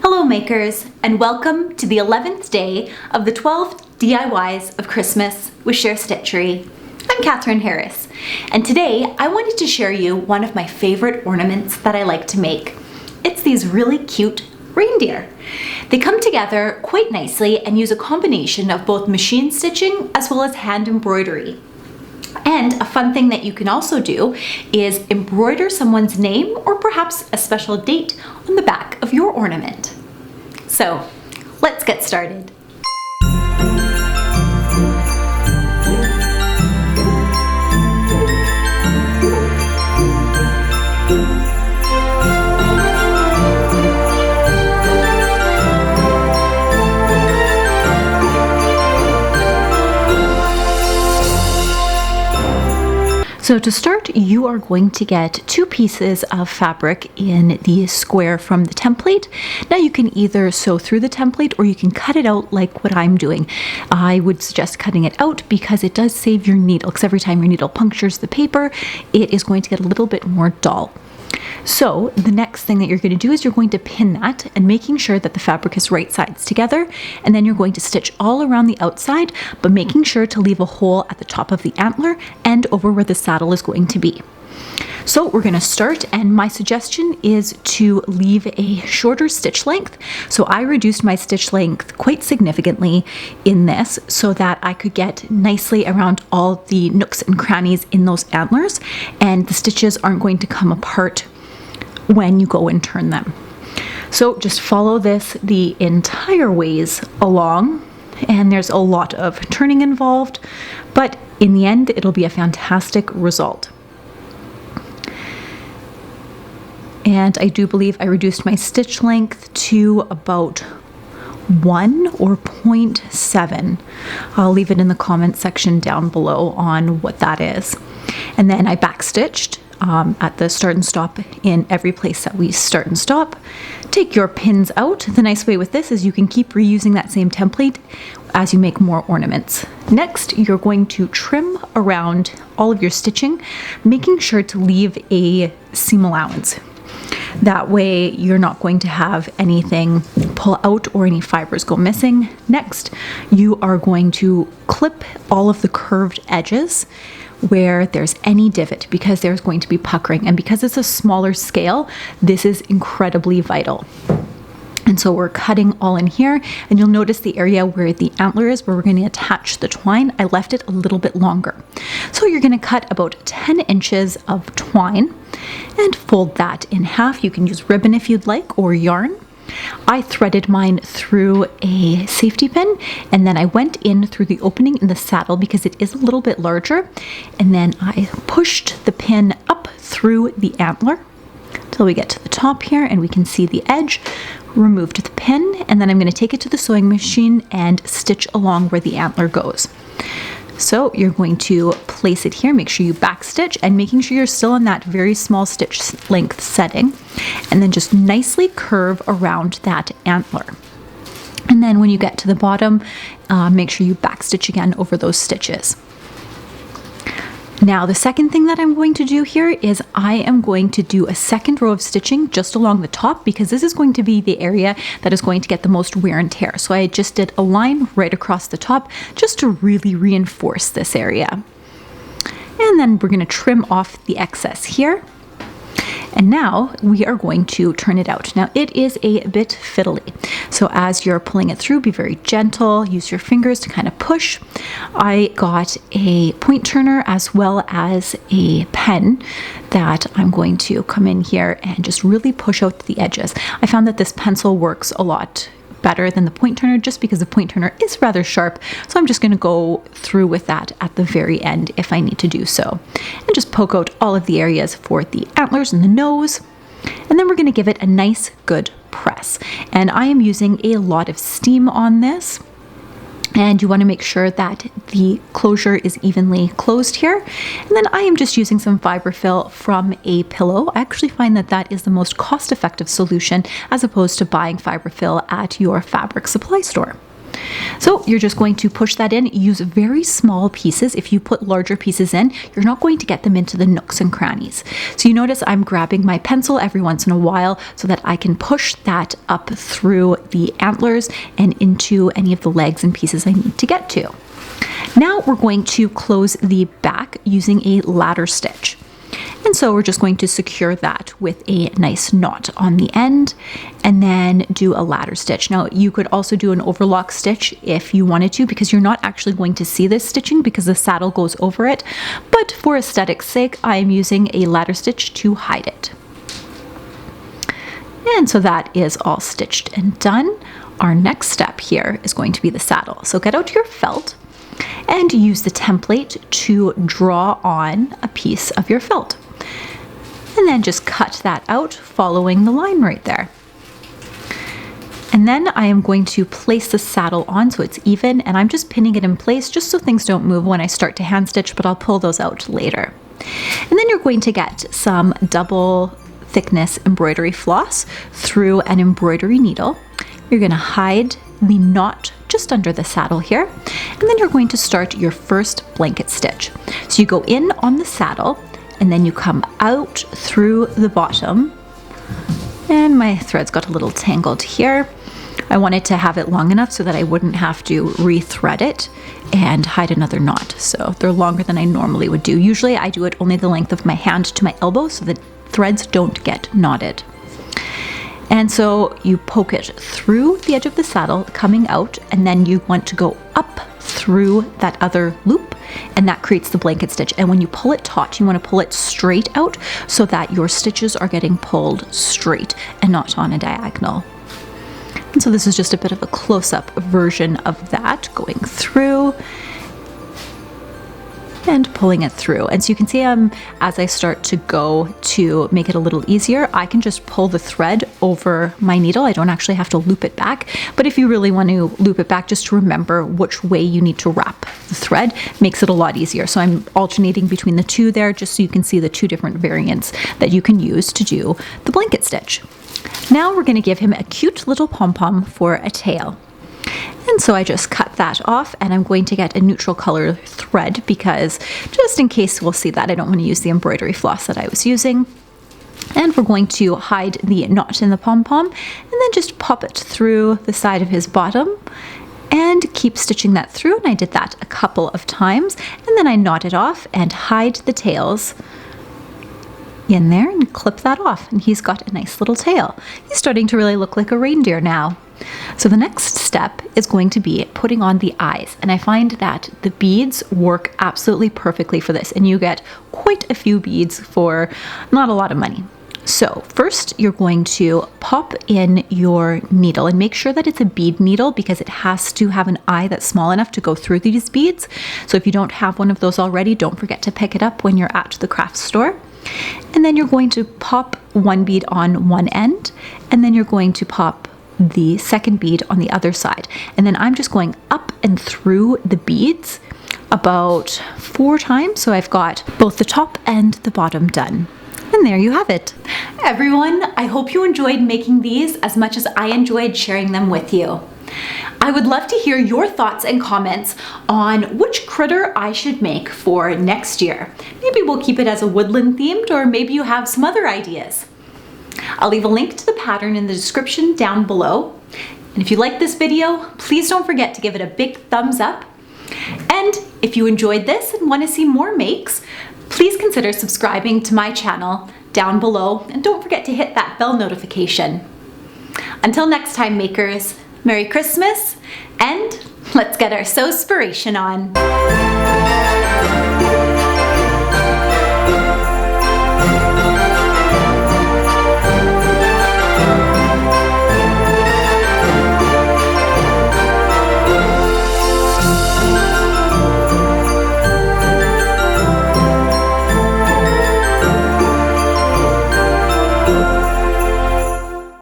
Hello makers, and welcome to the 11th day of the 12 DIYs of Christmas with Sheer Stitchery. I'm Catherine Harris, and today I wanted to share you one of my favorite ornaments that I like to make. It's these really cute reindeer. They come together quite nicely and use a combination of both machine stitching as well as hand embroidery. And a fun thing that you can also do is embroider someone's name or perhaps a special date on the back of your ornament. So let's get started. So to start, you are going to get 2 pieces of fabric in the square from the template. Now you can either sew through the template or you can cut it out like what I'm doing. I would suggest cutting it out because it does save your needle, because every time your needle punctures the paper, it is going to get a little bit more dull. So the next thing that you're going to do is you're going to pin that and making sure that the fabric is right sides together, and then you're going to stitch all around the outside, but making sure to leave a hole at the top of the antler and over where the saddle is going to be. So we're going to start, and my suggestion is to leave a shorter stitch length. So I reduced my stitch length quite significantly in this so that I could get nicely around all the nooks and crannies in those antlers, and the stitches aren't going to come apart when you go and turn them. So just follow this the entire ways along, and there's a lot of turning involved, but in the end it'll be a fantastic result. And I do believe I reduced my stitch length to about 1 or 0.7. I'll leave it in the comment section down below on what that is. And then I backstitched at the start and stop in every place that we start and stop. Take your pins out. The nice way with this is you can keep reusing that same template as you make more ornaments. Next, you're going to trim around all of your stitching, making sure to leave a seam allowance. That way you're not going to have anything pull out or any fibers go missing. Next, you are going to clip all of the curved edges where there's any divot, because there's going to be puckering, and because it's a smaller scale, this is incredibly vital. And so we're cutting all in here, and you'll notice the area where the antler is, where we're going to attach the twine, I left it a little bit longer. So you're going to cut about 10 inches of twine and fold that in half. You can use ribbon if you'd like, or yarn. I threaded mine through a safety pin, and then I went in through the opening in the saddle because it is a little bit larger, and then I pushed the pin up through the antler till we get to the top here and we can see the edge. Removed the pin, and then I'm going to take it to the sewing machine and stitch along where the antler goes. So you're going to place it here, make sure you backstitch, and making sure you're still in that very small stitch length setting, and then just nicely curve around that antler. And then when you get to the bottom, make sure you backstitch again over those stitches. Now the second thing that I'm going to do here is I am going to do a second row of stitching just along the top, because this is going to be the area that is going to get the most wear and tear. So I just did a line right across the top just to really reinforce this area. And then we're going to trim off the excess here. And now we are going to turn it out. Now it is a bit fiddly, so as you're pulling it through, be very gentle, use your fingers to kind of push. I got a point turner as well as a pen that I'm going to come in here and just really push out the edges. I found that this pencil works a lot better than the point turner just because the point turner is rather sharp, so I'm just going to go through with that at the very end if I need to do so, and just poke out all of the areas for the antlers and the nose, and then we're going to give it a nice good press. And I am using a lot of steam on this, and you want to make sure that the closure is evenly closed here. And then I am just using some fiberfill from a pillow. I actually find that that is the most cost-effective solution as opposed to buying fiberfill at your fabric supply store. So you're just going to push that in. Use very small pieces. If you put larger pieces in, you're not going to get them into the nooks and crannies. So you notice I'm grabbing my pencil every once in a while so that I can push that up through the antlers and into any of the legs and pieces I need to get to. Now we're going to close the back using a ladder stitch. And so we're just going to secure that with a nice knot on the end and then do a ladder stitch. Now you could also do an overlock stitch if you wanted to, because you're not actually going to see this stitching because the saddle goes over it. But for aesthetic's sake, I am using a ladder stitch to hide it. And so that is all stitched and done. Our next step here is going to be the saddle. So get out your felt and use the template to draw on a piece of your felt. And then just cut that out following the line right there. And then I am going to place the saddle on so it's even, and I'm just pinning it in place just so things don't move when I start to hand stitch, but I'll pull those out later. And then you're going to get some double thickness embroidery floss through an embroidery needle. You're going to hide the knot just under the saddle here, and then you're going to start your first blanket stitch. So you go in on the saddle and then you come out through the bottom, and my threads got a little tangled here. I wanted to have it long enough so that I wouldn't have to rethread it and hide another knot. So they're longer than I normally would do. Usually I do it only the length of my hand to my elbow so that threads don't get knotted. And so you poke it through the edge of the saddle coming out, and then you want to go up through that other loop, and that creates the blanket stitch. And when you pull it taut, you want to pull it straight out so that your stitches are getting pulled straight and not on a diagonal. And so this is just a bit of a close-up version of that, going through and pulling it through. And so you can see as I start to go to make it a little easier, I can just pull the thread over my needle. I don't actually have to loop it back, but if you really want to loop it back, just to remember which way you need to wrap the thread makes it a lot easier. So I'm alternating between the two there just so you can see the two different variants that you can use to do the blanket stitch. Now we're going to give him a cute little pom-pom for a tail. And so I just cut that off, and I'm going to get a neutral color thread because just in case we'll see that, I don't want to use the embroidery floss that I was using. And we're going to hide the knot in the pom-pom and then just pop it through the side of his bottom and keep stitching that through. And I did that a couple of times, and then I knot it off and hide the tails in there and clip that off, and he's got a nice little tail. He's starting to really look like a reindeer now. So the next step is going to be putting on the eyes, and I find that the beads work absolutely perfectly for this, and you get quite a few beads for not a lot of money. So first you're going to pop in your needle and make sure that it's a bead needle because it has to have an eye that's small enough to go through these beads. So if you don't have one of those already, don't forget to pick it up when you're at the craft store. And then you're going to pop one bead on one end, and then you're going to pop the second bead on the other side. And then I'm just going up and through the beads about 4 times. So I've got both the top and the bottom done. And there you have it. Everyone, I hope you enjoyed making these as much as I enjoyed sharing them with you. I would love to hear your thoughts and comments on which critter I should make for next year. Maybe we'll keep it as a woodland themed, or maybe you have some other ideas. I'll leave a link to the pattern in the description down below. And if you like this video, please don't forget to give it a big thumbs up. And if you enjoyed this and want to see more makes, please consider subscribing to my channel down below, and don't forget to hit that bell notification. Until next time, makers, Merry Christmas, and let's get our sewspiration on.